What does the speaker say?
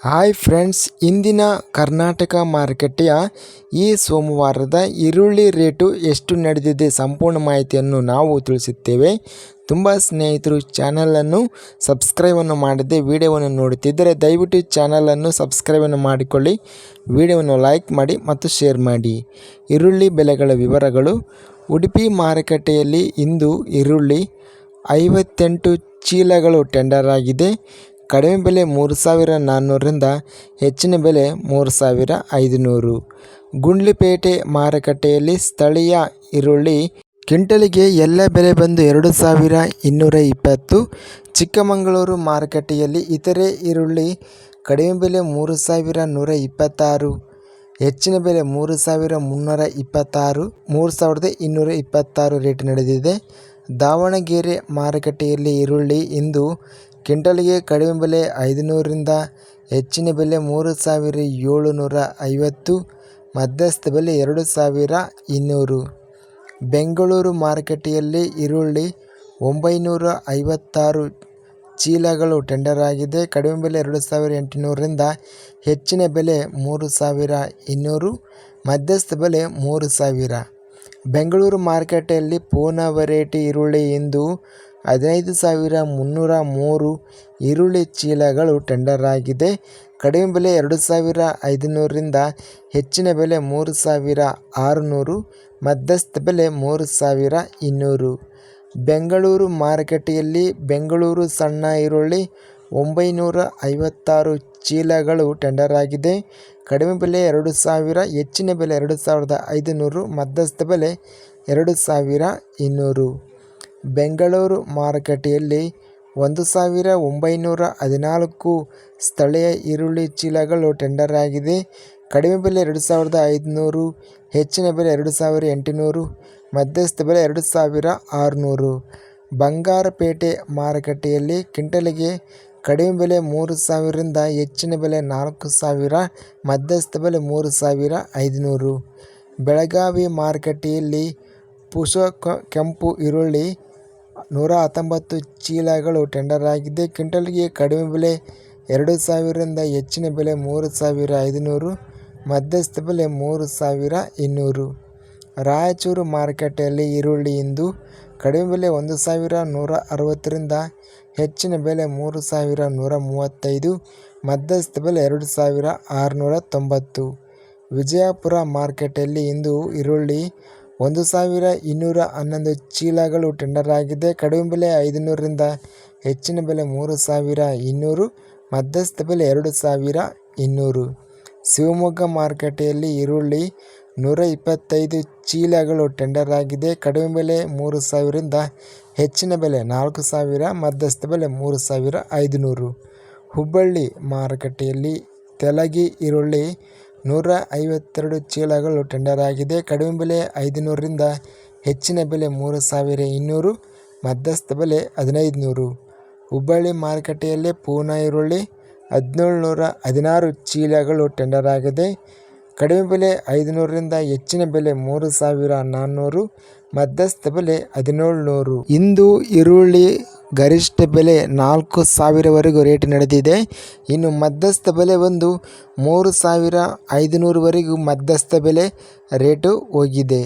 Hi friends, ಇಂದಿನ ಕರ್ನಾಟಕ ಮಾರುಕಟ್ಟೆಯ ಈ ಸೋಮವಾರದ ಈರುಳ್ಳಿ ರೇಟು ಎಷ್ಟು ನಡೆದಿದೆ ಸಂಪೂರ್ಣ ಮಾಹಿತಿಯನ್ನು ನಾವು ತಿಳಿಸುತ್ತೇವೆ. ತುಂಬ ಸ್ನೇಹಿತರು ಚಾನಲನ್ನು ಸಬ್ಸ್ಕ್ರೈಬನ್ನು ಮಾಡದೆ ವಿಡಿಯೋವನ್ನು ನೋಡುತ್ತಿದ್ದರೆ ದಯವಿಟ್ಟು ಚಾನಲನ್ನು ಸಬ್ಸ್ಕ್ರೈಬನ್ನು ಮಾಡಿಕೊಳ್ಳಿ, ವಿಡಿಯೋವನ್ನು ಲೈಕ್ ಮಾಡಿ ಮತ್ತು ಶೇರ್ ಮಾಡಿ. ಈರುಳ್ಳಿ ಬೆಲೆಗಳ ವಿವರಗಳು. ಉಡುಪಿ ಮಾರುಕಟ್ಟೆಯಲ್ಲಿ ಇಂದು ಈರುಳ್ಳಿ 58 ಚೀಲಗಳು ಟೆಂಡರ್ ಆಗಿದೆ. ಕಡಿಮೆ ಬೆಲೆ 3,400ರಿಂದ ಹೆಚ್ಚಿನ ಬೆಲೆ 3,500. ಗುಂಡ್ಲುಪೇಟೆ ಮಾರುಕಟ್ಟೆಯಲ್ಲಿ ಸ್ಥಳೀಯ ಈರುಳ್ಳಿ ಕ್ವಿಂಟಲಿಗೆ ಎಲ್ಲ ಬೆಲೆ ಬಂದು 2,220. ಚಿಕ್ಕಮಗಳೂರು ಮಾರುಕಟ್ಟೆಯಲ್ಲಿ ಇತರೆ ಈರುಳ್ಳಿ ಕಡಿಮೆ ಬೆಲೆ 3,126, ಹೆಚ್ಚಿನ ಬೆಲೆ 3,326, 3,226 ರೇಟ್ ನಡೆದಿದೆ. ದಾವಣಗೆರೆ ಮಾರುಕಟ್ಟೆಯಲ್ಲಿ ಈರುಳ್ಳಿ ಇಂದು ಕ್ವಿಂಟಲ್ಗೆ ಕಡಿಮೆ ಬೆಲೆ 500ರಿಂದ ಹೆಚ್ಚಿನ ಬೆಲೆ 3,750, ಮಧ್ಯಸ್ಥ ಬೆಲೆ 2,200. ಬೆಂಗಳೂರು ಮಾರುಕಟ್ಟೆಯಲ್ಲಿ ಈರುಳ್ಳಿ 956 ಚೀಲಗಳು ಟೆಂಡರ್ ಆಗಿದೆ. ಕಡಿಮೆ ಬೆಲೆ 2,800ರಿಂದ ಹೆಚ್ಚಿನ ಬೆಲೆ 3,200, ಮಧ್ಯಸ್ಥ ಬೆಲೆ 3,000. ಬೆಂಗಳೂರು ಮಾರುಕಟ್ಟೆಯಲ್ಲಿ ಪೂನಾ ವೆರೈಟಿ ಈರುಳ್ಳಿ ಇಂದು 15,303 ಈರುಳ್ಳಿ ಚೀಲಗಳು ಟೆಂಡರ್ ಆಗಿದೆ. ಕಡಿಮೆ ಬೆಲೆ 2,500ರಿಂದ ಹೆಚ್ಚಿನ ಬೆಲೆ 3,600, ಮಧ್ಯಸ್ಥ ಬೆಲೆ 3,200. ಬೆಂಗಳೂರು ಮಾರುಕಟ್ಟೆಯಲ್ಲಿ ಬೆಂಗಳೂರು ಸಣ್ಣ ಈರುಳ್ಳಿ 956 ಚೀಲಗಳು ಟೆಂಡರ್ ಆಗಿದೆ. ಕಡಿಮೆ ಬೆಲೆ 2,000, ಹೆಚ್ಚಿನ ಬೆಲೆ 2,500, ಮಧ್ಯಸ್ಥ ಬೆಲೆ 2,200. ಬೆಂಗಳೂರು ಮಾರುಕಟ್ಟೆಯಲ್ಲಿ 1,914 ಸ್ಥಳೀಯ ಈರುಳ್ಳಿ ಚೀಲಗಳು ಟೆಂಡರ್ ಆಗಿದೆ. ಕಡಿಮೆ ಬೆಲೆ 2,500, ಹೆಚ್ಚಿನ ಬೆಲೆ 2,800, ಮಧ್ಯಸ್ಥ ಬೆಲೆ 2,600. ಬಂಗಾರಪೇಟೆ ಮಾರುಕಟ್ಟೆಯಲ್ಲಿ ಕ್ವಿಂಟಲಿಗೆ ಕಡಿಮೆ ಬೆಲೆ 3,000ರಿಂದ ಹೆಚ್ಚಿನ ಬೆಲೆ 4,000, ಮಧ್ಯಸ್ಥ ಬೆಲೆ 3,500. ಬೆಳಗಾವಿ ಮಾರುಕಟ್ಟೆಯಲ್ಲಿ ಪುಷ್ಪ ಕೆಂಪು ಈರುಳ್ಳಿ 119 ಚೀಲಗಳು ಟೆಂಡರ್ ಆಗಿದೆ. ಕ್ವಿಂಟಲ್ಗೆ ಕಡಿಮೆ ಬೆಲೆ 2,000ರಿಂದ ಹೆಚ್ಚಿನ ಬೆಲೆ 3,500, ಮಧ್ಯಸ್ಥ ಬೆಲೆ 3,200. ರಾಯಚೂರು ಮಾರುಕಟ್ಟೆಯಲ್ಲಿ ಈರುಳ್ಳಿ ಇಂದು ಕಡಿಮೆ ಬೆಲೆ 1,160ರಿಂದ ಹೆಚ್ಚಿನ ಬೆಲೆ 3,135, ಮಧ್ಯಸ್ಥ ಬೆಲೆ 2,690. ವಿಜಯಪುರ ಮಾರುಕಟ್ಟೆಯಲ್ಲಿ ಇಂದು ಈರುಳ್ಳಿ 1,211 ಚೀಲಗಳು ಟೆಂಡರ್ ಆಗಿದೆ. ಕಡಿಮೆ ಬೆಲೆ 500ರಿಂದ ಹೆಚ್ಚಿನ ಬೆಲೆ 3,200, ಮಧ್ಯಸ್ಥ ಬೆಲೆ 2,200. ಶಿವಮೊಗ್ಗ ಮಾರುಕಟ್ಟೆಯಲ್ಲಿ ಈರುಳ್ಳಿ 125 ಚೀಲಗಳು ಟೆಂಡರ್ ಆಗಿದೆ. ಕಡಿಮೆ ಬೆಲೆ 3,000ರಿಂದ ಹೆಚ್ಚಿನ ಬೆಲೆ 4,000, ಮಧ್ಯಸ್ಥ ಬೆಲೆ 3,500. ಹುಬ್ಬಳ್ಳಿ ಮಾರುಕಟ್ಟೆಯಲ್ಲಿ ತೆಲಗಿ ಈರುಳ್ಳಿ 152 ಚೀಲಗಳು ಟೆಂಡರ್ ಆಗಿದೆ. ಕಡಿಮೆ ಬೆಲೆ 500ರಿಂದ ಹೆಚ್ಚಿನ ಬೆಲೆ 3,200, ಮಧ್ಯಸ್ಥ ಬೆಲೆ 1,500. ಹುಬ್ಬಳ್ಳಿ ಮಾರುಕಟ್ಟೆಯಲ್ಲಿ ಪೂನಾ ಈರುಳ್ಳಿ 1,716 ಚೀಲಗಳು ಟೆಂಡರ್ ಆಗಿದೆ. ಕಡಿಮೆ ಬೆಲೆ 500ರಿಂದ ಹೆಚ್ಚಿನ ಬೆಲೆ 3,400, ಮಧ್ಯಸ್ಥ ಬೆಲೆ 1,700. ಇಂದು ಈರುಳ್ಳಿ ಗರಿಷ್ಠ ಬೆಲೆ 4,000ವರೆಗೂ ರೇಟ್ ನಡೆದಿದೆ. ಇನ್ನು ಮಧ್ಯಸ್ಥ ಬೆಲೆ ಒಂದು 3,500ವರೆಗೂ ಮಧ್ಯಸ್ಥ ಬೆಲೆ ರೇಟು ಹೋಗಿದೆ.